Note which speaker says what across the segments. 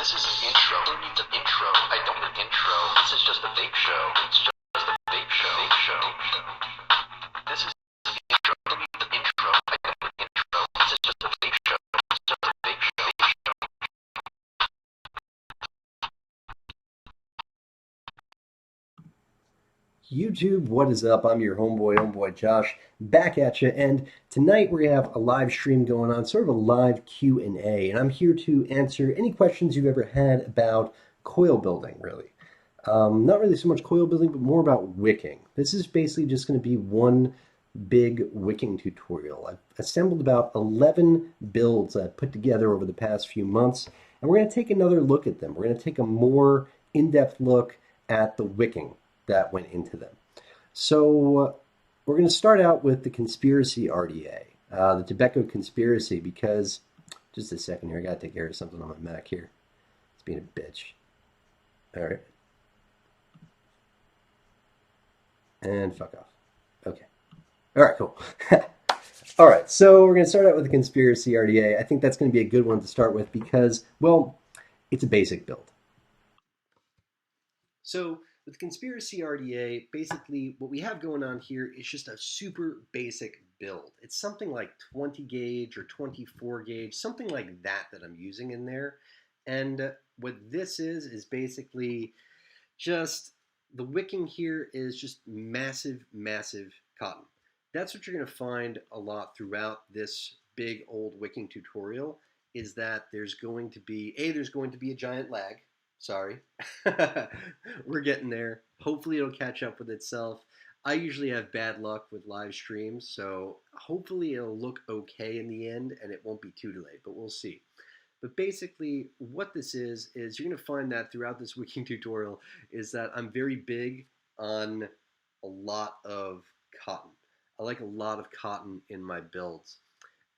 Speaker 1: This is an intro. Who needs an intro? I don't need an intro. This is just a vape show. It's just a vape show. Vape show. This is an intro. Who needs an intro? I don't need an intro. This is just a vape show. It's just a vape show. Vape show.
Speaker 2: YouTube, what is up? I'm your homeboy Josh, back at you, and tonight we're gonna have a live stream going on, sort of a live Q&A, and I'm here to answer any questions you've ever had about coil building, really. Not really so much coil building, but more about wicking. This is basically just going to be one big wicking tutorial. I've assembled about 11 builds I've put together over the past few months, and we're going to take another look at them. We're going to take a more in-depth look at the wicking that went into them. So we're going to start out with the Conspiracy RDA, the Tobeco Conspiracy, because, just a second here, I got to take care of something on my Mac here. It's being a bitch. All right. And fuck off. Okay. All right, cool. All right, so we're going to start out with the Conspiracy RDA. I think that's going to be a good one to start with because, well, it's a basic build. So with Conspiracy RDA, basically what we have going on here is just a super basic build. It's something like 20 gauge or 24 gauge, something like that I'm using in there. And what this is basically just, the wicking here is just massive, massive cotton. That's what you're going to find a lot throughout this big old wicking tutorial, is that there's going to be, there's going to be a giant lag. Sorry. We're getting there. Hopefully it'll catch up with itself. I usually have bad luck with live streams, so hopefully it'll look okay in the end and it won't be too delayed, but we'll see. But basically what this is you're going to find that throughout this wicking tutorial is that I'm very big on a lot of cotton. I like a lot of cotton in my builds.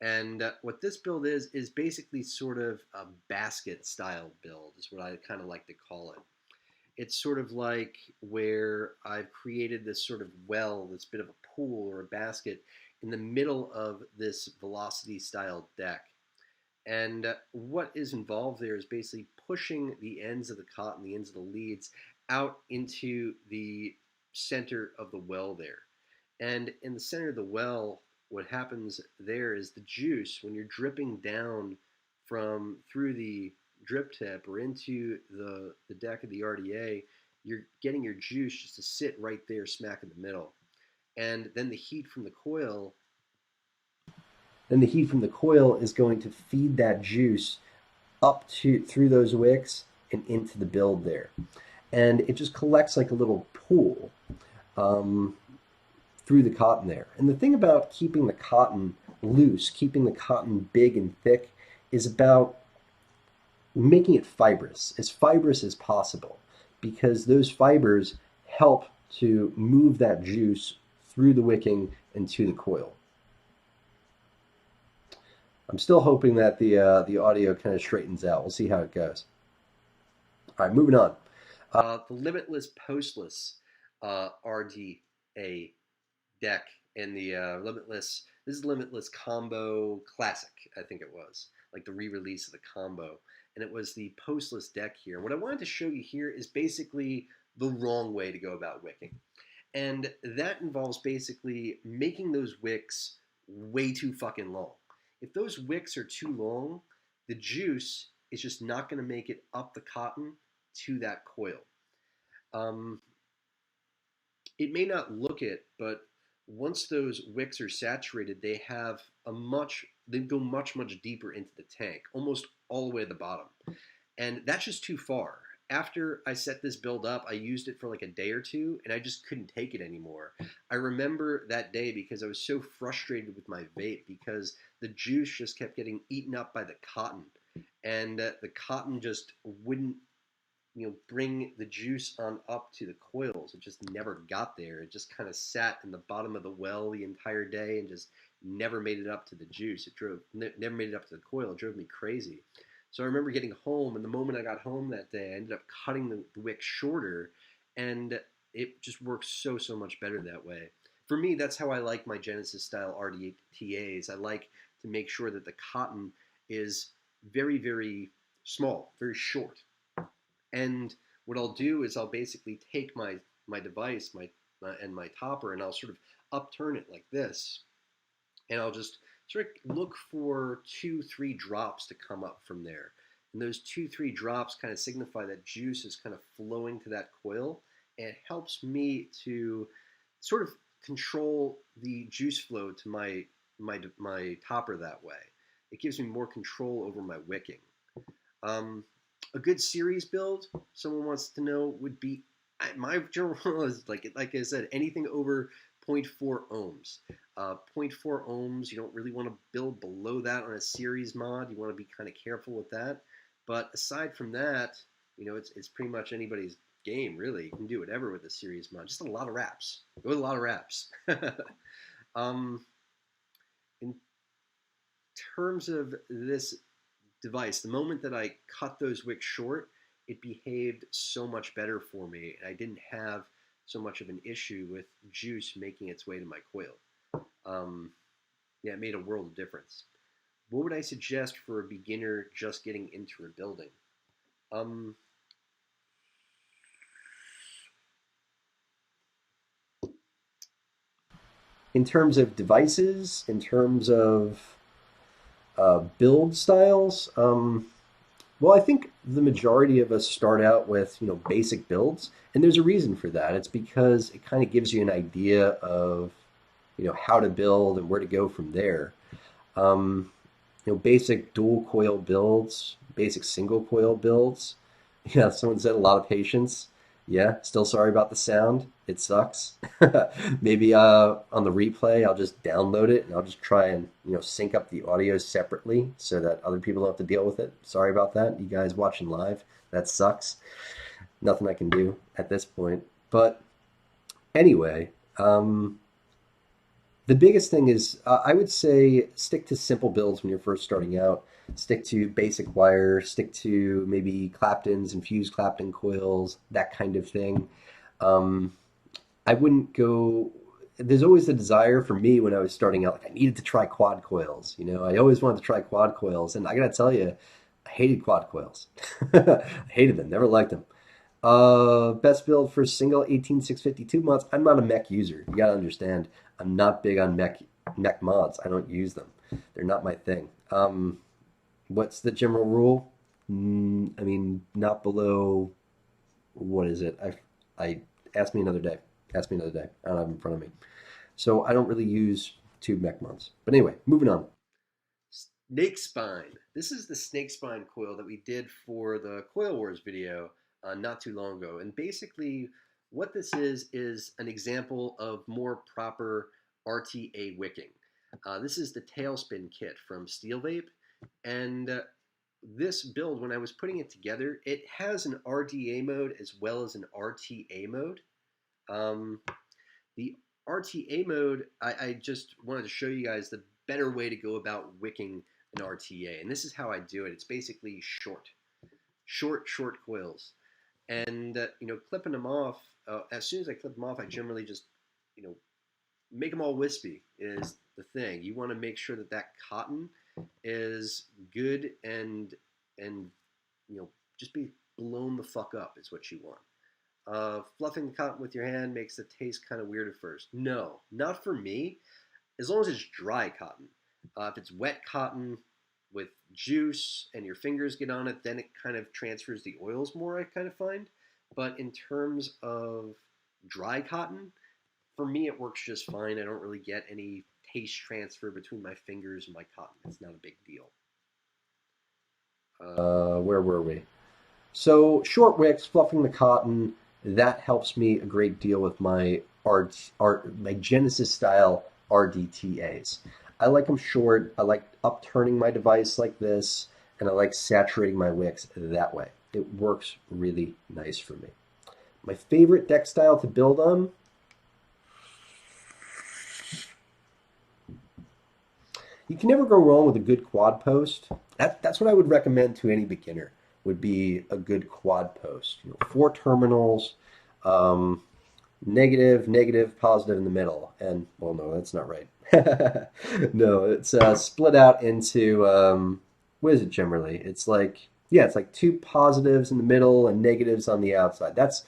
Speaker 2: And what this build is basically sort of a basket style build is what I kind of like to call it. It's sort of like where I've created this sort of well, this bit of a pool or a basket in the middle of this velocity style deck. And what is involved there is basically pushing the ends of the cotton, the ends of the leads, out into the center of the well there. And in the center of the well, what happens there is the juice, when you're dripping down through the drip tip or into the deck of the RDA, you're getting your juice just to sit right there smack in the middle. And then the heat from the coil is going to feed that juice up through those wicks and into the build there. And it just collects like a little pool through the cotton there. And the thing about keeping the cotton loose, keeping the cotton big and thick, is about making it fibrous as possible, because those fibers help to move that juice through the wicking and to the coil. I'm still hoping that the audio kind of straightens out. We'll see how it goes. All right, moving on. The Limitless Postless RDA deck in the Limitless, this is Limitless Combo Classic, I think it was, like the re-release of the combo, and it was the postless deck here. What I wanted to show you here is basically the wrong way to go about wicking, and that involves basically making those wicks way too fucking long. If those wicks are too long, the juice is just not going to make it up the cotton to that coil. It may not look it, but once those wicks are saturated, they go much deeper into the tank, almost all the way to the bottom. And that's just too far. After I set this build up, I used it for like a day or two, and I just couldn't take it anymore. I remember that day because I was so frustrated with my vape because the juice just kept getting eaten up by the cotton, and the cotton just wouldn't, bring the juice on up to the coils. It just never got there. It just kind of sat in the bottom of the well the entire day and just never made it up to the juice. Never made it up to the coil. It drove me crazy. So I remember getting home, and the moment I got home that day, I ended up cutting the wick shorter, and it just works so much better that way. For me, that's how I like my Genesis style RDTAs. I like to make sure that the cotton is very small, very short. And what I'll do is I'll basically take my device, and my topper, and I'll sort of upturn it like this, and I'll just sort of look for 2-3 drops to come up from there. And those 2-3 drops kind of signify that juice is kind of flowing to that coil, and it helps me to sort of control the juice flow to my topper that way. It gives me more control over my wicking. A good series build, someone wants to know, would be, my general rule is, like I said, anything over 0.4 ohms. 0.4 ohms, you don't really want to build below that on a series mod. You want to be kind of careful with that. But aside from that, it's pretty much anybody's game, really. You can do whatever with a series mod. Just a lot of wraps. Go with a lot of wraps. In terms of this device, the moment that I cut those wicks short, it behaved so much better for me, and I didn't have so much of an issue with juice making its way to my coil. Yeah, it made a world of difference. What would I suggest for a beginner just getting into rebuilding? In terms of devices, in terms of build styles, well, I think the majority of us start out with, basic builds, and there's a reason for that. It's because it kind of gives you an idea of, how to build and where to go from there. Basic dual coil builds, basic single coil builds. Yeah, someone said a lot of patience. Yeah, still sorry about the sound. It sucks. Maybe on the replay, I'll just download it and I'll just try and sync up the audio separately so that other people don't have to deal with it. Sorry about that. You guys watching live, that sucks. Nothing I can do at this point. But anyway, the biggest thing is I would say stick to simple builds when you're first starting out. Stick to basic wire, stick to maybe Claptons and fused Clapton coils, that kind of thing. I wouldn't go. There's always the desire for me when I was starting out, like I needed to try quad coils. I always wanted to try quad coils, and I gotta tell you, I hated quad coils. I hated them, never liked them. Best build for single 18652 mods. I'm not a mech user. You gotta understand, I'm not big on mech mods. I don't use them. They're not my thing. What's the general rule? I mean, not below. What is it? I ask me another day. Ask me another day. I don't have it in front of me. So I don't really use tube mech mods. But anyway, moving on. Snake spine. This is the snake spine coil that we did for the Coil Wars video not too long ago. And basically, what this is an example of more proper RTA wicking. This is the Tailspin kit from SteelVape. And this build, when I was putting it together, it has an RDA mode as well as an RTA mode. The RTA mode, I just wanted to show you guys the better way to go about wicking an RTA. And this is how I do it. It's basically short coils. And, clipping them off, as soon as I clip them off, I generally just, make them all wispy is the thing. You want to make sure that cotton is good and just be blown the fuck up is what you want. Fluffing the cotton with your hand makes it taste kind of weird at first. No, not for me. As long as it's dry cotton. If it's wet cotton with juice and your fingers get on it, then it kind of transfers the oils more, I kind of find. But in terms of dry cotton, for me it works just fine. I don't really get any taste transfer between my fingers and my cotton. It's not a big deal. Where were we? So short wicks, fluffing the cotton, that helps me a great deal with my my Genesis style RDTAs. I like them short. I like upturning my device like this, and I like saturating my wicks that way. It works really nice for me. My favorite deck style to build on, you can never go wrong with a good quad post. That's what I would recommend to any beginner, would be a good quad post. 4 terminals, negative, positive in the middle. And, well, no, that's not right. No, it's split out into, what is it generally? It's like Yeah, it's like two positives in the middle and negatives on the outside. That's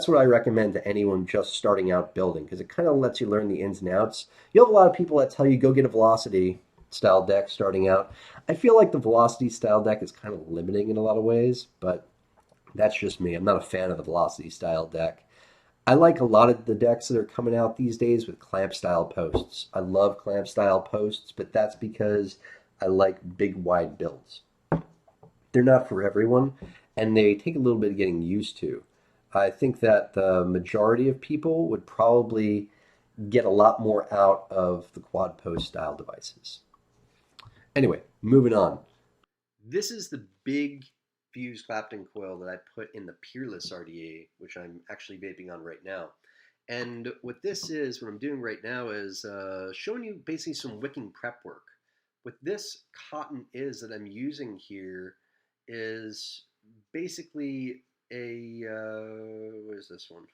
Speaker 2: what I recommend to anyone just starting out building because it kind of lets you learn the ins and outs. You have a lot of people that tell you go get a velocity style deck starting out. I feel like the velocity style deck is kind of limiting in a lot of ways, but that's just me. I'm not a fan of the velocity style deck. I like a lot of the decks that are coming out these days with clamp style posts. I love clamp style posts, but that's because I like big wide builds. They're not for everyone, and they take a little bit of getting used to. I think that the majority of people would probably get a lot more out of the quad post style devices. Anyway, moving on. This is the big fused Clapton coil that I put in the Peerless RDA, which I'm actually vaping on right now. And what this is, what I'm doing right now is showing you basically some wicking prep work. What this cotton is that I'm using here is basically a, what is this one?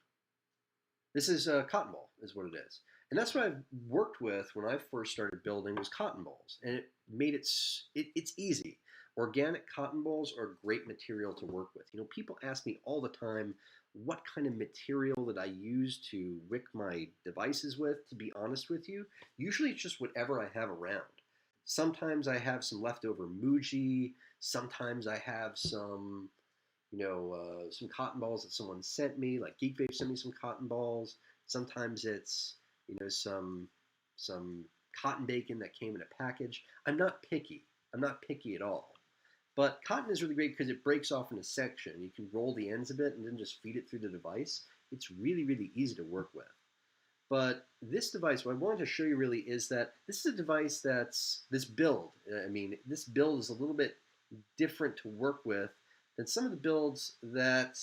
Speaker 2: This is a cotton ball is what it is. And that's what I've worked with when I first started building was cotton balls. And it made it's easy. Organic cotton balls are a great material to work with. You know, people ask me all the time, what kind of material that I use to wick my devices with, to be honest with you. Usually it's just whatever I have around. Sometimes I have some leftover Muji. Sometimes I have some cotton balls that someone sent me, like Geekvape sent me some cotton balls. Sometimes it's, some cotton bacon that came in a package. I'm not picky. I'm not picky at all. But cotton is really great because it breaks off in a section. You can roll the ends of it and then just feed it through the device. It's really, really easy to work with. But this device, what I wanted to show you really is that this is a device that's, this build, this build is a little bit different to work with than some of the builds that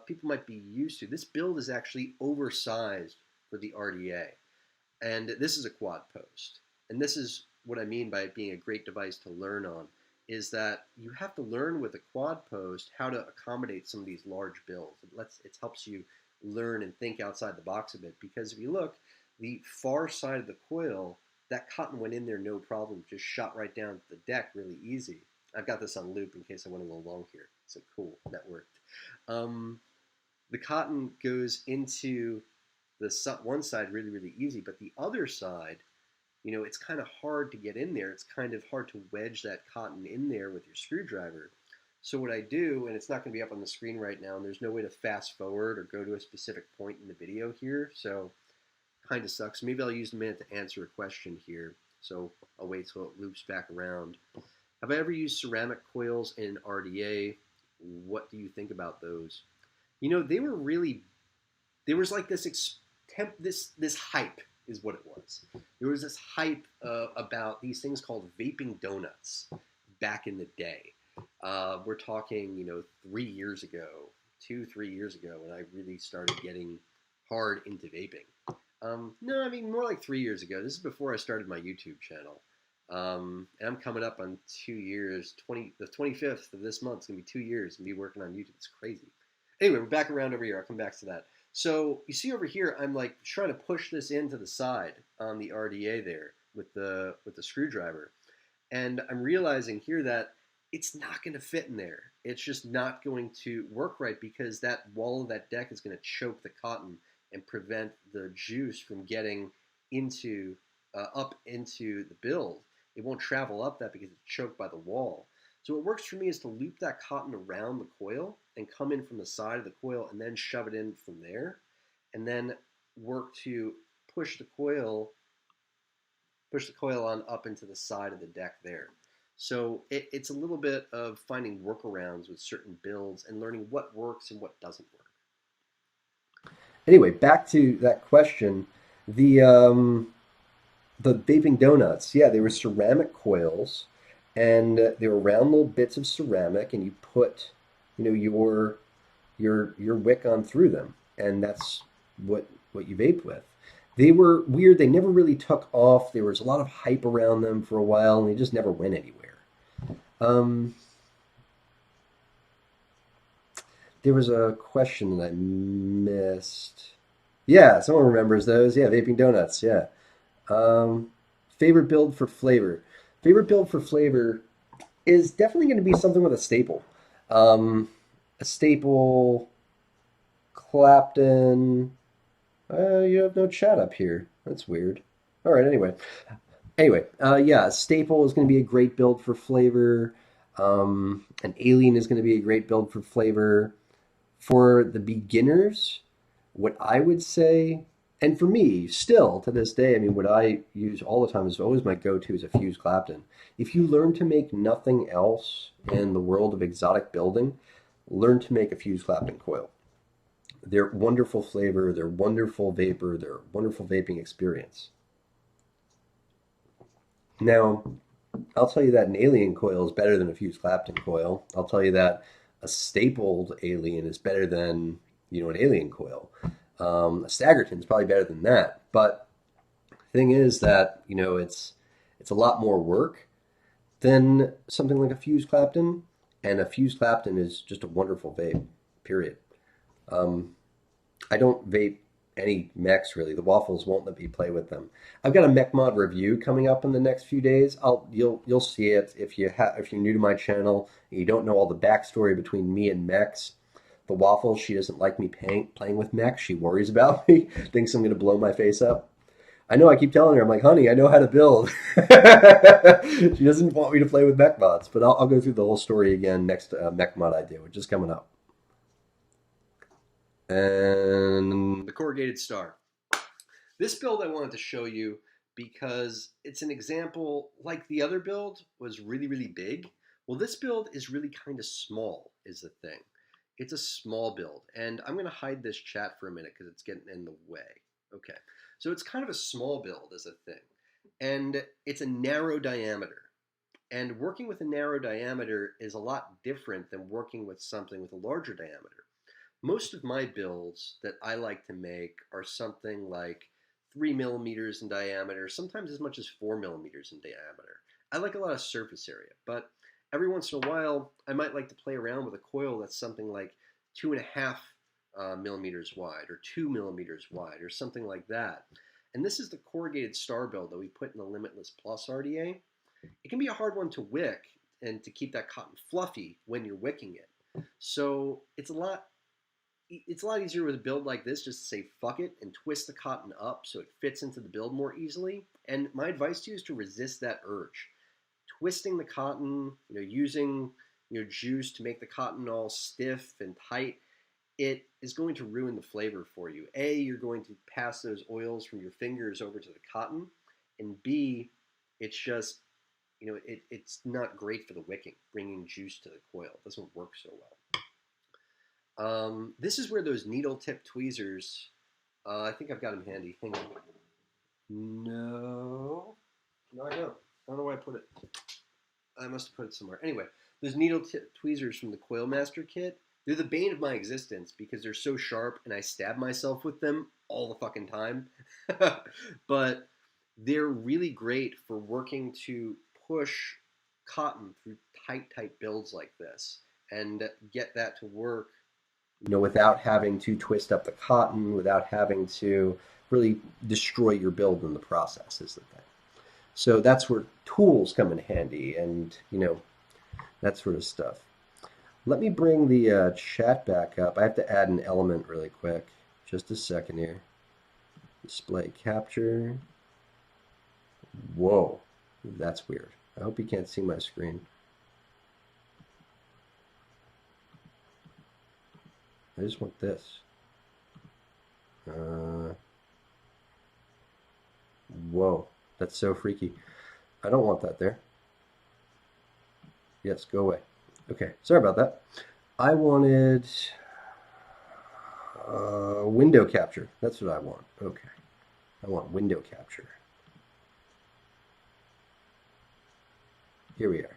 Speaker 2: people might be used to. This build is actually oversized for the RDA. And this is a quad post. And this is what I mean by it being a great device to learn on, is that you have to learn with a quad post how to accommodate some of these large builds. It helps you learn and think outside the box a bit, because if you look, the far side of the coil, that cotton went in there no problem, just shot right down the deck really easy. I've got this on loop in case I want to go long here. So cool, that worked. The cotton goes into the one side really, really easy, but the other side, it's kind of hard to get in there. It's kind of hard to wedge that cotton in there with your screwdriver. So what I do, and it's not going to be up on the screen right now, and there's no way to fast forward or go to a specific point in the video here, so kind of sucks. Maybe I'll use a minute to answer a question here, so I'll wait till it loops back around. Have I ever used ceramic coils in RDA? What do you think about those? They were really, there was like this hype is what it was. There was this hype about these things called vaping donuts back in the day. We're talking, 3 years ago, 2-3 years ago, when I really started getting hard into vaping. No, more like 3 years ago. This is before I started my YouTube channel. And I'm coming up on 2 years. The 25th of this month is going to be 2 years and be working on YouTube. It's crazy. Anyway, we're back around over here. I'll come back to that. So you see over here, I'm like trying to push this into the side on the RDA there with the screwdriver. And I'm realizing here that it's not going to fit in there. It's just not going to work right because that wall of that deck is going to choke the cotton and prevent the juice from getting into up into the build. It won't travel up that because it's choked by the wall. So what works for me is to loop that cotton around the coil and come in from the side of the coil and then shove it in from there, and then work to push the coil on up into the side of the deck there. So it's a little bit of finding workarounds with certain builds and learning what works and what doesn't work. Anyway, back to that question, the vaping donuts, yeah, they were ceramic coils, and they were round little bits of ceramic, and you put, your wick on through them, and that's what you vape with. They were weird. They never really took off. There was a lot of hype around them for a while, and they just never went anywhere. There was a question that I missed. Yeah, someone remembers those. Yeah, vaping donuts. Yeah. Favorite build for flavor. Favorite build for flavor. is definitely going to be something with a staple. A staple, Clapton. You have no chat up here. That's weird. All right, anyway. Yeah, Staple is going to be a great build for flavor. An Alien is going to be a great build for flavor. For the beginners, what I would say, and for me, still to this day, I mean, what I use all the time is always my go-to is a fused Clapton. If you learn to make nothing else in the world of exotic building, learn to make a fused Clapton coil. They're wonderful flavor, they're wonderful vapor, they're wonderful vaping experience. Now, I'll tell you that an Alien coil is better than a fused Clapton coil. I'll tell you that a stapled Alien is better than, an Alien coil. A Staggerton is probably better than that. But the thing is that, it's a lot more work than something like a fused Clapton. And a fused Clapton is just a wonderful vape, period. I don't vape any mechs really. The waffles won't let me play with them. I've got a mech mod review coming up in the next few days. You'll see it if you're new to my channel and you don't know all the backstory between me and mechs. The waffle, she doesn't like me playing with mechs. She worries about me, thinks I'm going to blow my face up. I know. I keep telling her, I'm like, honey, I know how to build. She doesn't want me to play with mech mods, but I'll go through the whole story again next mech mod I do, which is coming up. And the Corrugated Star. This build I wanted to show you because it's an example, like the other build was really, really big. Well, this build is really kind of small, is the thing. It's a small build, and I'm going to hide this chat for a minute because it's getting in the way. Okay, so it's kind of a small build as a thing, and it's a narrow diameter. And working with a narrow diameter is a lot different than working with something with a larger diameter. Most of my builds that I like to make are something like 3 millimeters in diameter, sometimes as much as 4 millimeters in diameter. I like a lot of surface area, but every once in a while, I might like to play around with a coil that's something like 2.5 millimeters wide or 2 millimeters wide or something like that. And this is the Corrugated Star build that we put in the Limitless RDA. It can be a hard one to wick and to keep that cotton fluffy when you're wicking it. So it's a lot easier with a build like this just to say fuck it and twist the cotton up so it fits into the build more easily. And my advice to you is to resist that urge. Twisting the cotton, using juice to make the cotton all stiff and tight, it is going to ruin the flavor for you. A, you're going to pass those oils from your fingers over to the cotton, and B, it's just, it's not great for the wicking, bringing juice to the coil. It doesn't work so well. This is where those needle tip tweezers, I think I've got them handy. Hang on. No, I don't. I don't know where I put it. I must have put it somewhere. Anyway, those needle tip tweezers from the Coil Master kit, they're the bane of my existence because they're so sharp and I stab myself with them all the fucking time. But they're really great for working to push cotton through tight builds like this and get that to work, without having to twist up the cotton, without having to really destroy your build in the process is the thing. So that's where tools come in handy and, that sort of stuff. Let me bring the chat back up. I have to add an element really quick. Just a second here. Display capture. Whoa, that's weird. I hope you can't see my screen. I just want this. Whoa, that's so freaky. I don't want that there. Yes, go away. Okay, sorry about that. I wanted window capture. That's what I want. Okay, I want window capture. Here we are.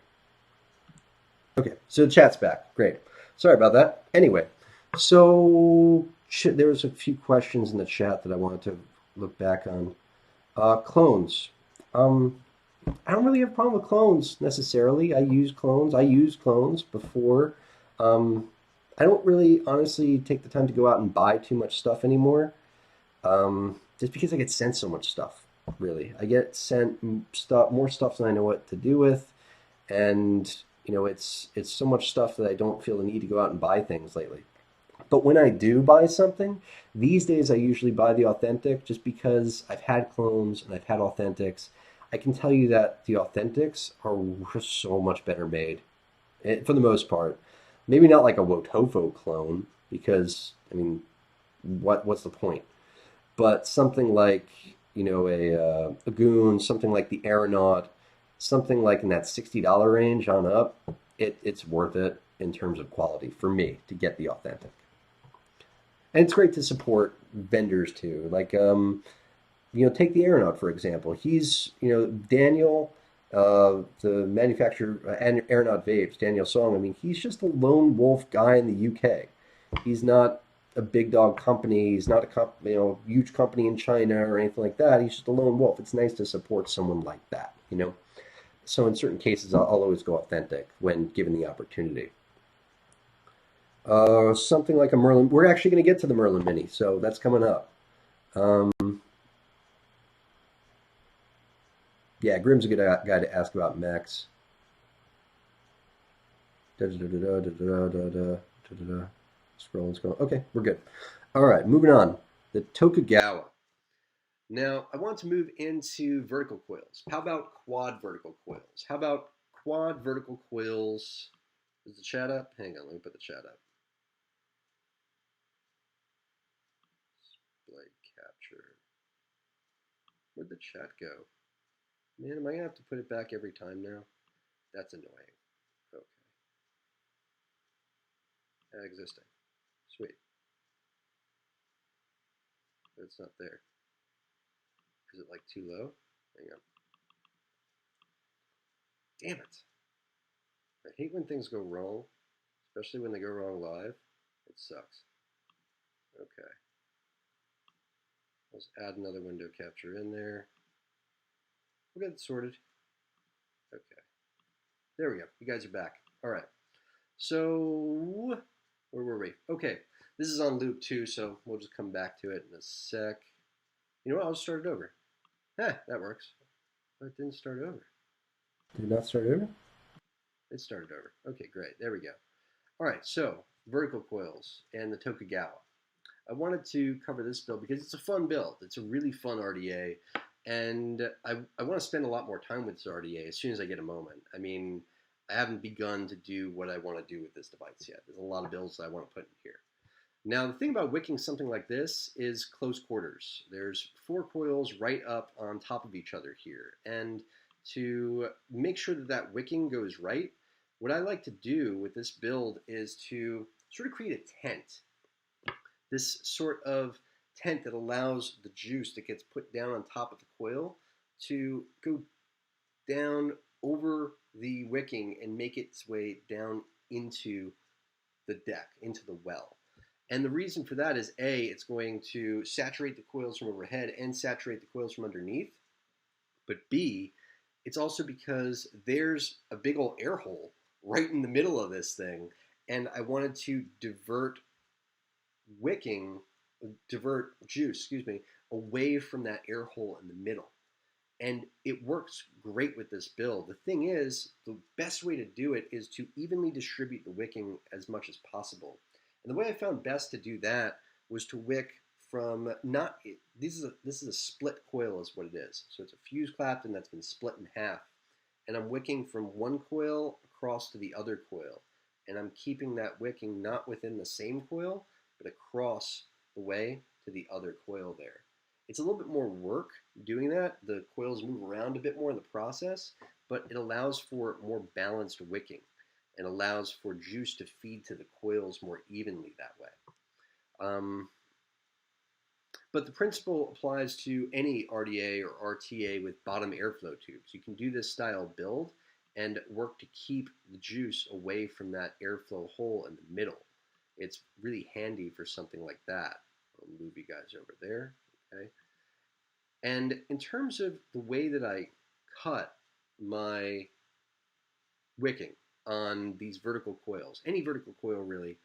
Speaker 2: Okay, so the chat's back. Great. Sorry about that. Anyway, so there was a few questions in the chat that I wanted to look back on. Clones. I don't really have a problem with clones necessarily. I use clones before. I don't really honestly take the time to go out and buy too much stuff anymore. Just because I get sent so much stuff, really. I get sent more stuff than I know what to do with. And, You know, it's so much stuff that I don't feel the need to go out and buy things lately. But when I do buy something, these days I usually buy the authentic just because I've had clones and I've had authentics. I can tell you that the authentics are just so much better made, for the most part. Maybe not like a Wotofo clone because I mean, what's the point? But something like a Goon, something like the Aeronaut, something like in that $60 range on up, it's worth it in terms of quality for me to get the authentic. And it's great to support vendors too. Like, take the Aeronaut for example. He's, Daniel, the manufacturer, Aeronaut Vapes, Daniel Song. I mean, he's just a lone wolf guy in the UK. He's not a big dog company. He's not a huge company in China or anything like that. He's just a lone wolf. It's nice to support someone like that. So in certain cases, I'll always go authentic when given the opportunity. Something like a Merlin. We're actually going to get to the Merlin Mini, so that's coming up. Um, yeah, Grim's a good guy to ask about mechs. Scrolling. Okay, we're good. All right, moving on. The Tokugawa. Now, I want to move into vertical coils. How about quad vertical coils? How about quad vertical coils? Is the chat up? Hang on, let me put the chat up. Display capture. Where'd the chat go? Man, am I going to have to put it back every time now? That's annoying. Okay. Existing. Sweet. But it's not there. Is it like too low? Hang on. Damn it. I hate when things go wrong, especially when they go wrong live. It sucks. Okay. Let's add another window capture in there. We'll get it sorted. Okay. There we go. You guys are back. All right. So, where were we? Okay. This is on loop 2, so we'll just come back to it in a sec. You know what? I'll just start it over. That works. But it didn't start over. Did it not start over? It started over. Okay, great. There we go. All right, so vertical coils and the Tokugawa. I wanted to cover this build because it's a fun build. It's a really fun RDA, and I want to spend a lot more time with this RDA as soon as I get a moment. I mean, I haven't begun to do what I want to do with this device yet. There's a lot of builds I want to put in here. Now, the thing about wicking something like this is close quarters. There's 4 coils right up on top of each other here, and to make sure that that wicking goes right, what I like to do with this build is to sort of create a tent. This sort of tent that allows the juice that gets put down on top of the coil to go down over the wicking and make its way down into the deck, into the well. And the reason for that is A, it's going to saturate the coils from overhead and saturate the coils from underneath. But B, it's also because there's a big old air hole right in the middle of this thing. And I wanted to divert juice, away from that air hole in the middle. And it works great with this build. The thing is, the best way to do it is to evenly distribute the wicking as much as possible. And the way I found best to do that was to wick from this is a split coil is what it is. So it's a fuse Clapton that's been split in half. And I'm wicking from one coil across to the other coil. And I'm keeping that wicking not within the same coil, but across the way to the other coil there. It's a little bit more work doing that. The coils move around a bit more in the process, but it allows for more balanced wicking and allows for juice to feed to the coils more evenly that way. But the principle applies to any RDA or RTA with bottom airflow tubes. You can do this style build and work to keep the juice away from that airflow hole in the middle. It's really handy for something like that. I'll move you guys over there. Okay. And in terms of the way that I cut my wicking on these vertical coils, any vertical coil really,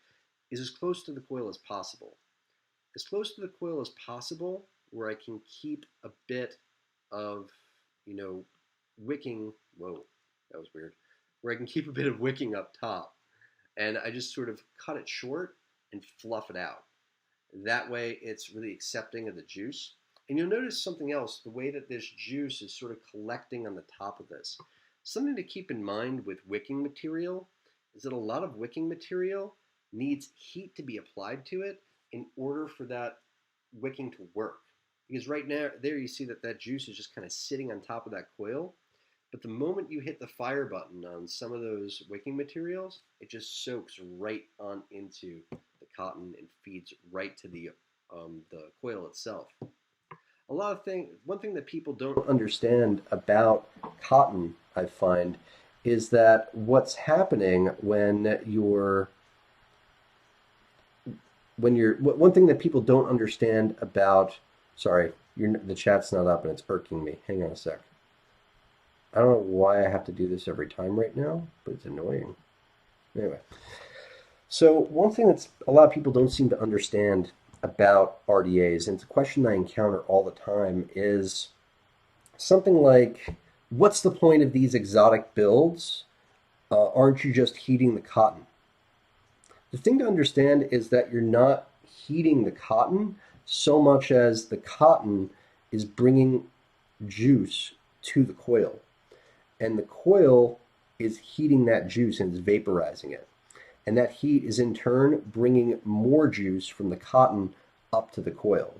Speaker 2: is as close to the coil as possible. As close to the coil as possible where I can keep a bit of, wicking, whoa, that was weird, where I can keep a bit of wicking up top. And I just sort of cut it short and fluff it out. That way it's really accepting of the juice. And you'll notice something else, the way that this juice is sort of collecting on the top of this. Something to keep in mind with wicking material is that a lot of wicking material needs heat to be applied to it in order for that wicking to work. Because right now, there you see that that juice is just kind of sitting on top of that coil. But the moment you hit the fire button on some of those wicking materials, it just soaks right on into the cotton and feeds right to the coil itself. One thing that people don't understand about cotton, I find, is that what's happening one thing that people don't understand about, sorry, the chat's not up and it's irking me. Hang on a sec. I don't know why I have to do this every time right now, but it's annoying. Anyway, so one thing that a lot of people don't seem to understand about RDAs, and it's a question I encounter all the time, is something like, what's the point of these exotic builds? Aren't you just heating the cotton? The thing to understand is that you're not heating the cotton so much as the cotton is bringing juice to the coil. And the coil is heating that juice and is vaporizing it. And that heat is in turn bringing more juice from the cotton up to the coil.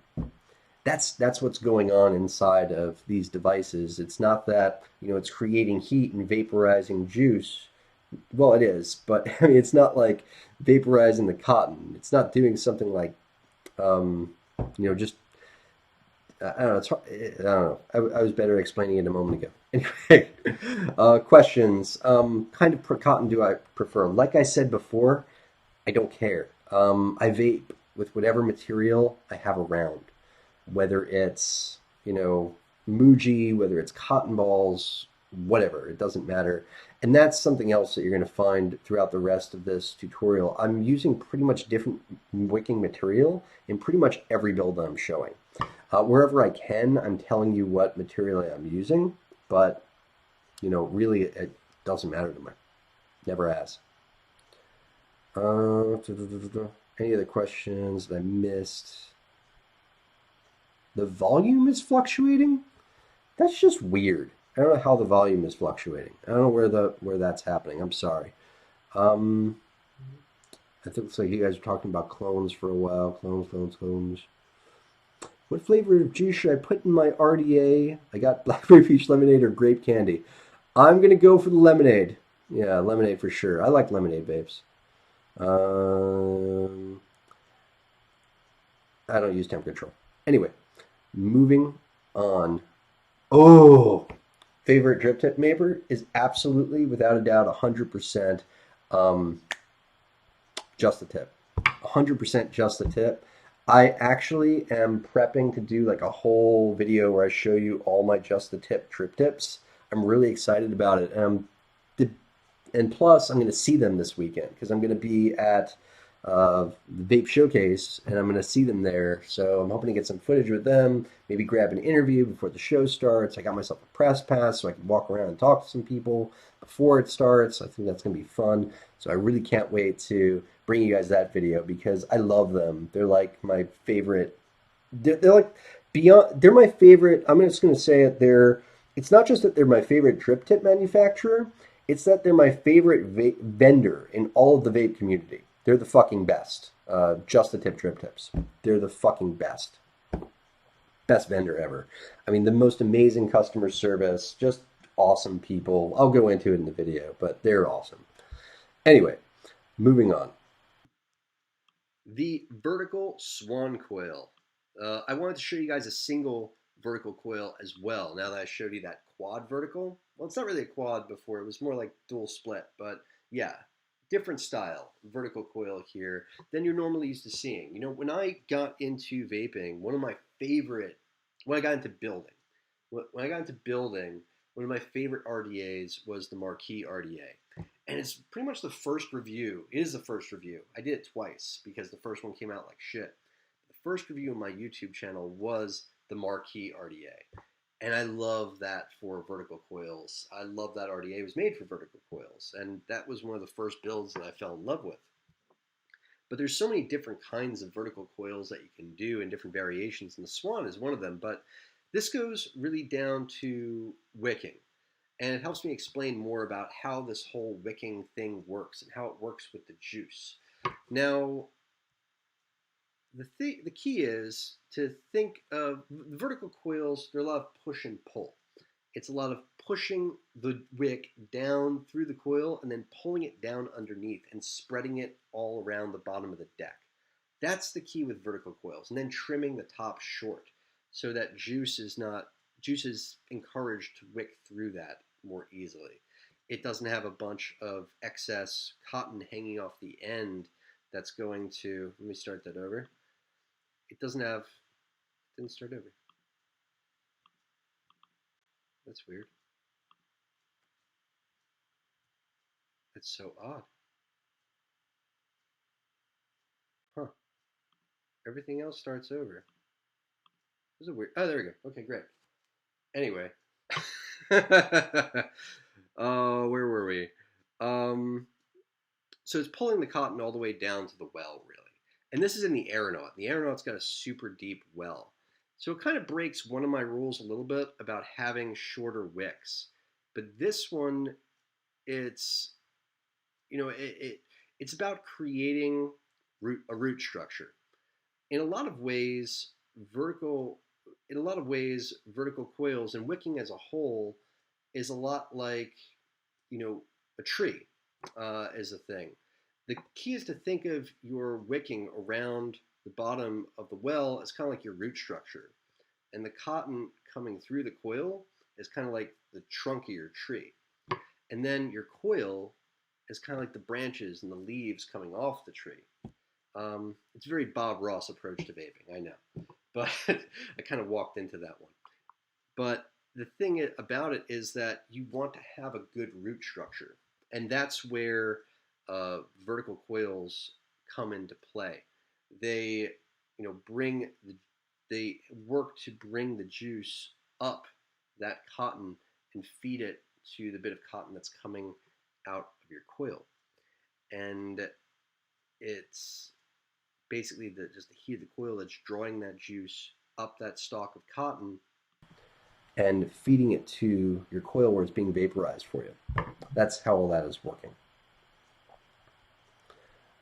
Speaker 2: That's what's going on inside of these devices. It's not that, it's creating heat and vaporizing juice. Well, it is, but I mean, it's not like vaporizing the cotton. It's not doing something like, just, I don't know. I don't know. I was better explaining it a moment ago. Anyway, questions. Kind of cotton do I prefer? Like I said before, I don't care. I vape with whatever material I have around, whether it's, Muji, whether it's cotton balls, whatever, it doesn't matter. And that's something else that you're going to find throughout the rest of this tutorial. I'm using pretty much different wicking material in pretty much every build that I'm showing. Wherever I can, I'm telling you what material I'm using, but, really it doesn't matter to me. Never has. Any other questions that I missed? The volume is fluctuating? That's just weird. I don't know how the volume is fluctuating. I don't know where that's happening. I'm sorry. I think it's like you guys were talking about clones for a while. Clones. What flavor of juice should I put in my RDA? I got blackberry peach lemonade or grape candy. I'm going to go for the lemonade. Yeah, lemonade for sure. I like lemonade vapes. I don't use temp control. Anyway, moving on. Oh, favorite drip tip vapor is absolutely, without a doubt, 100% just the tip. 100% just the tip. I actually am prepping to do like a whole video where I show you all my just the tip drip tips. I'm really excited about it. And plus, I'm going to see them this weekend because I'm going to be at the Vape Showcase and I'm going to see them there. So I'm hoping to get some footage with them, maybe grab an interview before the show starts. I got myself a press pass so I can walk around and talk to some people before it starts. I think that's going to be fun. So I really can't wait to bring you guys that video because I love them. They're like my favorite. They're like beyond. They're my favorite. I'm just going to say it. It's not just that they're my favorite drip tip manufacturer. It's that they're my favorite vendor in all of the vape community. They're the fucking best. Just the tip drip tips. They're the fucking best. Best vendor ever. I mean, the most amazing customer service. Just awesome people. I'll go into it in the video, but they're awesome. Anyway, moving on. The vertical Swan coil. I wanted to show you guys a single vertical coil as well. Now that I showed you that quad vertical. Well, it's not really a quad before. It was more like dual split, but yeah. Different style vertical coil here than you're normally used to seeing. When I got into vaping, when I got into building, one of my favorite RDAs was the Marquee RDA. And it's pretty much the first review. It is the first review. I did it twice because the first one came out like shit. The first review on my YouTube channel was the Marquee RDA. And I love that for vertical coils. I love that RDA was made for vertical coils. And that was one of the first builds that I fell in love with. But there's so many different kinds of vertical coils that you can do and different variations, and the Swan is one of them. But this goes really down to wicking. And it helps me explain more about how this whole wicking thing works and how it works with the juice. Now, the key is to think of the vertical coils. They're a lot of push and pull. It's a lot of pushing the wick down through the coil and then pulling it down underneath and spreading it all around the bottom of the deck. That's the key with vertical coils. And then trimming the top short so that juice is encouraged to wick through that more easily. It doesn't have a bunch of excess cotton hanging off the end that's going to, let me start that over. Didn't start over. That's weird. That's so odd. Huh. Everything else starts over. This is weird. Oh, there we go. Okay, great. Anyway. Where were we? So it's pulling the cotton all the way down to the well, really. And this is in the Aeronaut. The Aeronaut's got a super deep well. So it kind of breaks one of my rules a little bit about having shorter wicks. But this one, it's, it's about creating a root structure. In a lot of ways, vertical coils and wicking as a whole is a lot like, a tree is a thing. The key is to think of your wicking around the bottom of the well as kind of like your root structure. And the cotton coming through the coil is kind of like the trunk of your tree. And then your coil is kind of like the branches and the leaves coming off the tree. It's a very Bob Ross approach to vaping, I know. But I kind of walked into that one. But the thing about it is that you want to have a good root structure. And that's where vertical coils come into play. They, they work to bring the juice up that cotton and feed it to the bit of cotton that's coming out of your coil. And it's basically just the heat of the coil that's drawing that juice up that stalk of cotton and feeding it to your coil where it's being vaporized for you. That's how all that is working.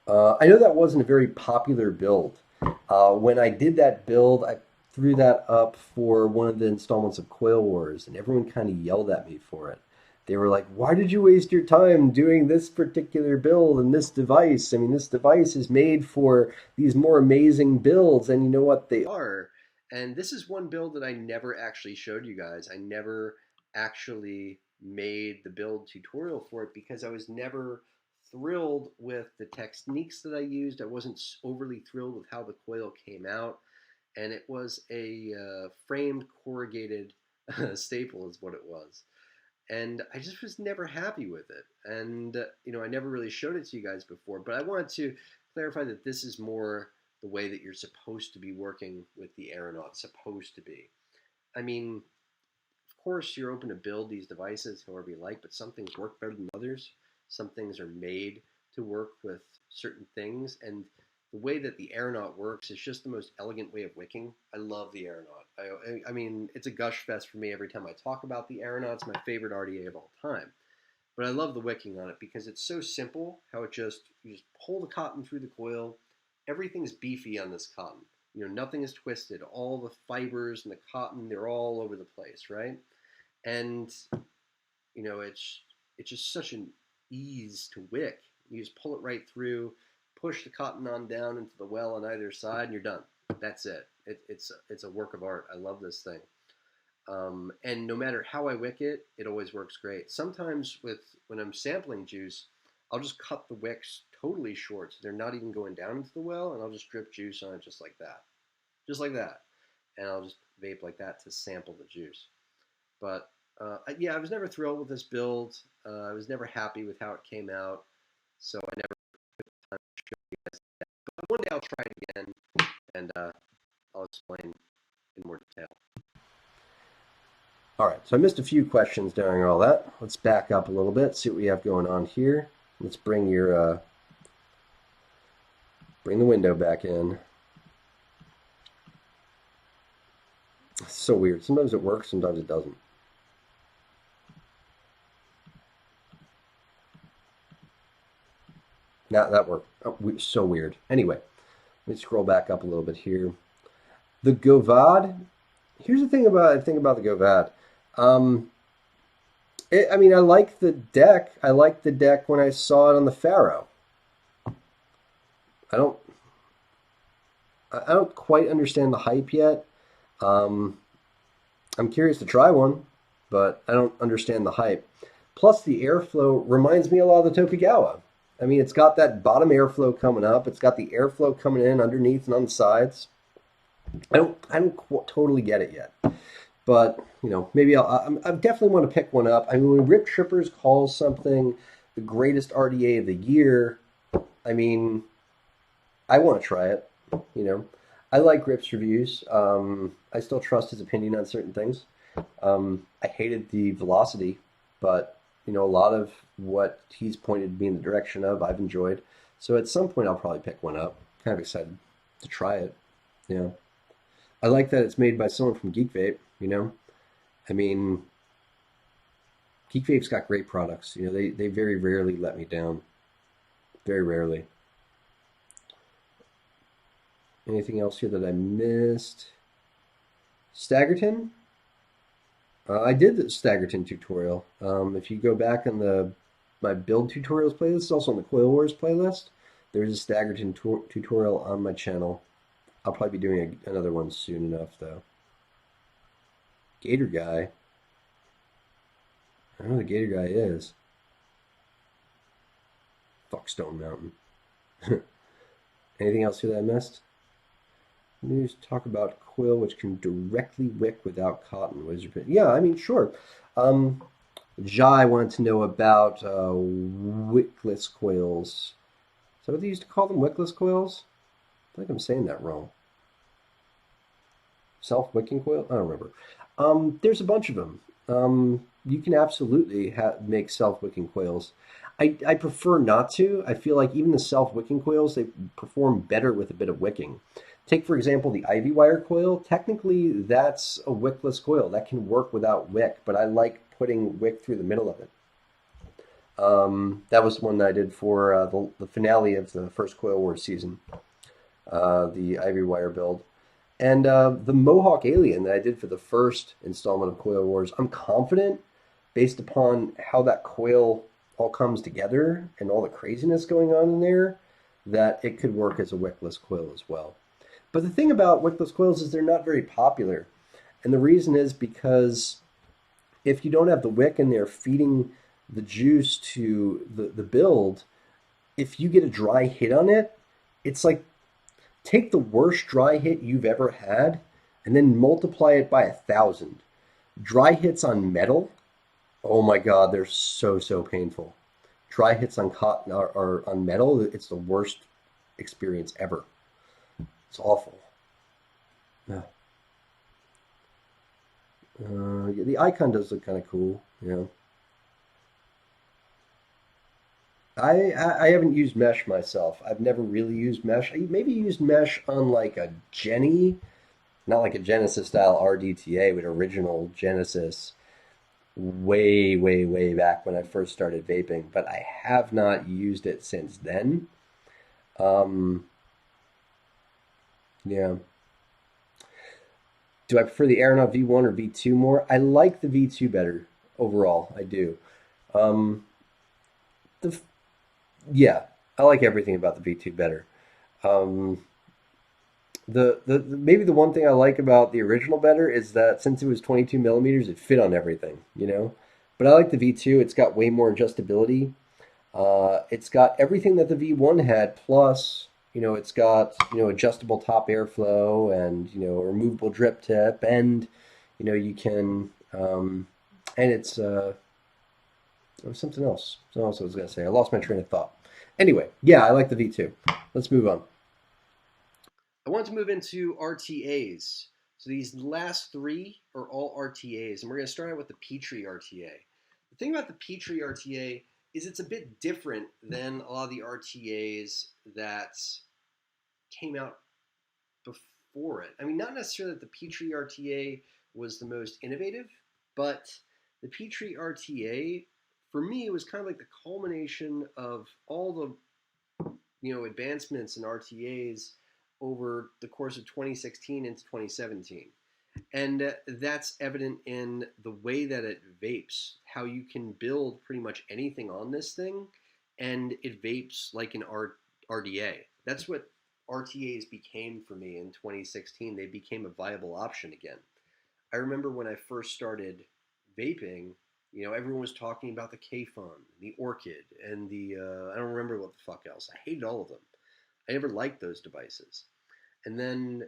Speaker 2: I know that wasn't a very popular build. When I did that build, I threw that up for one of the installments of Coil Wars, and everyone kind of yelled at me for it. They were like, why did you waste your time doing this particular build and this device? I mean, this device is made for these more amazing builds, and you know what they are. And this is one build that I never actually showed you guys. I never actually made the build tutorial for it because I was never thrilled with the techniques that I used. I wasn't overly thrilled with how the coil came out. And it was a framed corrugated staple is what it was. And I just was never happy with it. And, I never really showed it to you guys before. But I wanted to clarify that this is more the way that you're supposed to be working with the Aeronaut, supposed to be. I mean, of course, you're open to build these devices however you like, but some things work better than others. Some things are made to work with certain things. And the way that the Aeronaut works is just the most elegant way of wicking. I love the Aeronaut. I mean, it's a gush fest for me every time I talk about the Aeronaut. It's my favorite RDA of all time. But I love the wicking on it because it's so simple how you just pull the cotton through the coil. Everything's beefy on this cotton. Nothing is twisted. All the fibers and the cotton, they're all over the place, right? And, it's just such an ease to wick. You just pull it right through, push the cotton on down into the well on either side, and you're done. That's it. It's a work of art. I love this thing. And no matter how I wick it, it always works great. Sometimes when I'm sampling juice, I'll just cut the wicks totally short so they're not even going down into the well, and I'll just drip juice on it just like that. Just like that. And I'll just vape like that to sample the juice. But yeah, I was never thrilled with this build. I was never happy with how it came out, so I never took the time to show you guys that. But one day I'll try it again, and I'll explain in more detail. All right, so I missed a few questions during all that. Let's back up a little bit, see what we have going on here. Let's bring your bring the window back in. It's so weird. Sometimes it works, sometimes it doesn't. Now that worked. Oh, so weird. Anyway, let me scroll back up a little bit here. The Govad. Here's the thing about the Govad. I mean, I like the deck. I liked the deck when I saw it on the Pharaoh. I don't quite understand the hype yet. I'm curious to try one, but I don't understand the hype. Plus, the airflow reminds me a lot of the Tokugawa. I mean, it's got that bottom airflow coming up. It's got the airflow coming in underneath and on the sides. I don't totally get it yet. But, you know, maybe I definitely want to pick one up. I mean, when Rip Trippers calls something the greatest RDA of the year, I mean, I want to try it, you know. I like Rip's reviews. I still trust his opinion on certain things. I hated the velocity, but, you know, a lot of what he's pointed me in the direction of, I've enjoyed. So at some point, I'll probably pick one up. Kind of excited to try it, you know. I like that it's made by someone from Geekvape, you know. I mean, Geekvape's got great products. You know, they very rarely let me down. Very rarely. Anything else here that I missed? Staggerton? I did the Staggerton tutorial. If you go back on my build tutorials playlist, it's also on the Coil Wars playlist. There's a Staggerton tutorial on my channel. I'll probably be doing another one soon enough, though. Gator Guy. I don't know who the Gator Guy is. Fuck Stone Mountain. Anything else here that I missed? Let me just talk about Coil, which can directly wick without cotton. Yeah, I mean, sure. Jai wanted to know about wickless coils. Is that what they used to call them? Wickless coils? I think I'm saying that wrong. Self-wicking coil? I don't remember. There's a bunch of them. You can absolutely make self-wicking coils. I prefer not to. I feel like even the self-wicking coils, they perform better with a bit of wicking. Take, for example, the Ivy Wire coil. Technically, that's a wickless coil. That can work without wick, but I like putting wick through the middle of it. That was one that I did for the finale of the first Coil Wars season, the Ivy Wire build. And the Mohawk Alien that I did for the first installment of Coil Wars, I'm confident, based upon how that coil all comes together and all the craziness going on in there, that it could work as a wickless coil as well. But the thing about wickless coils is they're not very popular. And the reason is because if you don't have the wick in there feeding the juice to the build, if you get a dry hit on it, it's like, take the worst dry hit you've ever had and then multiply it by 1,000. Dry hits on metal, oh my God, they're so painful. Dry hits on cotton or on metal, it's the worst experience ever. It's awful. Yeah. The icon does look kind of cool, you know. I haven't used mesh myself. I've never really used mesh. I maybe used mesh on like a Jenny, not like a Genesis style RDTA, but original Genesis way back when I first started vaping, but I have not used it since then. Yeah. Do I prefer the Aeronaut V1 or V2 more? I like the V2 better overall. I do. Yeah, I like everything about the V2 better. Maybe the one thing I like about the original better is that since it was 22 millimeters, it fit on everything, you know. But I like the V2. It's got way more adjustability. It's got everything that the V1 had, plus, you know, it's got, you know, adjustable top airflow and, you know, a removable drip tip, and, you know, you can, and it's, there was something else. Something else I was going to say. I lost my train of thought. Anyway, yeah, I like the V2. Let's move on. I want to move into RTAs. So these last three are all RTAs, and we're going to start out with the Petri RTA. The thing about the Petri RTA is it's a bit different than a lot of the RTAs that came out before it. I mean, not necessarily that the Petri RTA was the most innovative, but the Petri RTA, for me, was kind of like the culmination of all the advancements in RTAs over the course of 2016 into 2017. And that's evident in the way that it vapes, how you can build pretty much anything on this thing, and it vapes like an RDA. That's what RTAs became for me in 2016. They became a viable option again. I remember when I first started vaping, everyone was talking about the K-Fun, the Orchid, and the, I don't remember what the fuck else. I hated all of them. I never liked those devices. And then,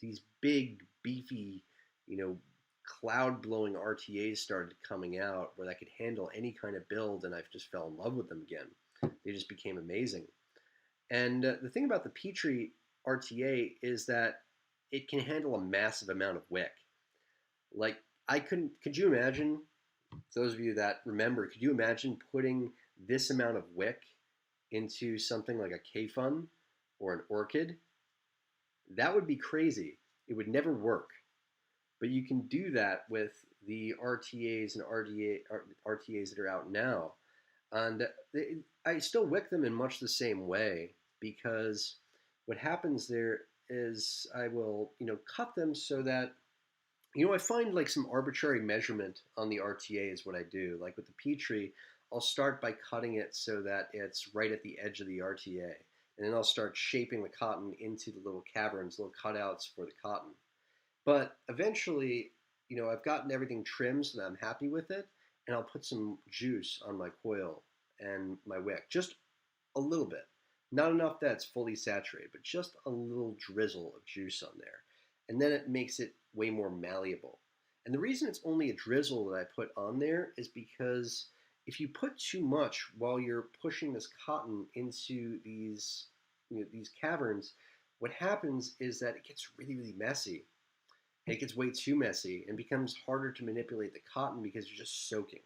Speaker 2: these big, beefy, cloud-blowing RTAs started coming out where I could handle any kind of build, and I just fell in love with them again. They just became amazing. And the thing about the Petri RTA is that it can handle a massive amount of wick. Like, could you imagine, those of you that remember, could you imagine putting this amount of wick into something like a K-Fun or an Orchid? That would be crazy. It would never work. But you can do that with the RTAs and RTAs that are out now. And I still wick them in much the same way, because what happens there is I will, cut them so that, I find like some arbitrary measurement on the RTA is what I do. Like with the Petri, I'll start by cutting it so that it's right at the edge of the RTA. And then I'll start shaping the cotton into the little caverns, little cutouts for the cotton. But eventually, I've gotten everything trimmed so that I'm happy with it, and I'll put some juice on my coil and my wick, just a little bit. Not enough that it's fully saturated, but just a little drizzle of juice on there. And then it makes it way more malleable. And the reason it's only a drizzle that I put on there is because if you put too much while you're pushing this cotton into these caverns, what happens is that it gets really, really messy. It gets way too messy and becomes harder to manipulate the cotton because you're just soaking.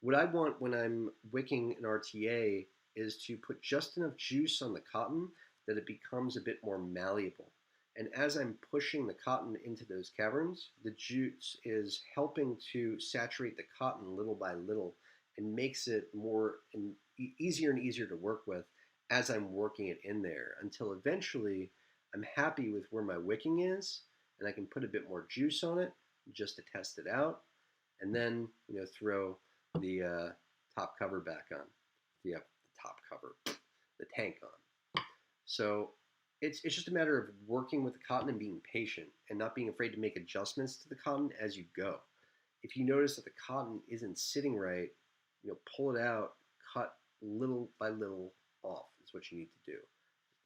Speaker 2: What I want when I'm wicking an RTA is to put just enough juice on the cotton that it becomes a bit more malleable. And as I'm pushing the cotton into those caverns, the juice is helping to saturate the cotton little by little and makes it more and easier and easier to work with as I'm working it in there, until eventually I'm happy with where my wicking is, and I can put a bit more juice on it just to test it out, and then throw the top cover back on. The top cover, the tank on. So it's just a matter of working with the cotton and being patient and not being afraid to make adjustments to the cotton as you go. If you notice that the cotton isn't sitting right, pull it out, cut little by little off is what you need to do.